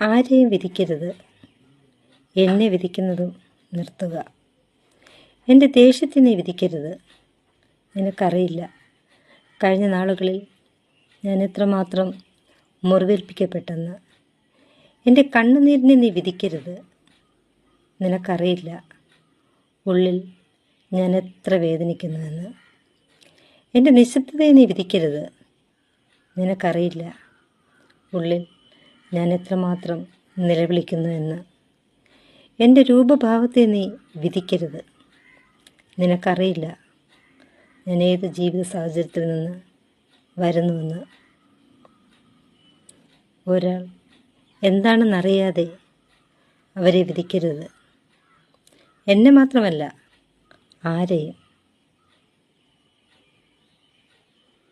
ആരെയും വിധിക്കരുത്. എന്നെ വിധിക്കുന്നതും നിർത്തുക. എൻ്റെ ദേഷ്യത്തെ നീ വിധിക്കരുത്. നിനക്കറിയില്ല കഴിഞ്ഞ നാളുകളിൽ ഞാൻ എത്രമാത്രം മുറിവേൽപ്പിക്കപ്പെട്ടെന്ന്. എൻ്റെ കണ്ണുനീരിനെ നീ വിധിക്കരുത്. നിനക്കറിയില്ല ഉള്ളിൽ ഞാൻ എത്ര വേദനിക്കുന്നുവെന്ന്. എൻ്റെ നിശബ്ദതയെ നീ വിധിക്കരുത്. നിനക്കറിയില്ല ഉള്ളിൽ ഞാൻ എത്രമാത്രം നിലവിളിക്കുന്നു എന്ന്. എൻ്റെ രൂപഭാവത്തെ നീ വിധിക്കരുത്. നിനക്കറിയില്ല ഞാൻ ഏത് ജീവിത സാഹചര്യത്തിൽ നിന്ന് വരുന്നുവെന്ന്. ഒരാൾ എന്താണെന്നറിയാതെ അവരെ വിധിക്കരുത്. എന്നെ മാത്രമല്ല, ആരെയും.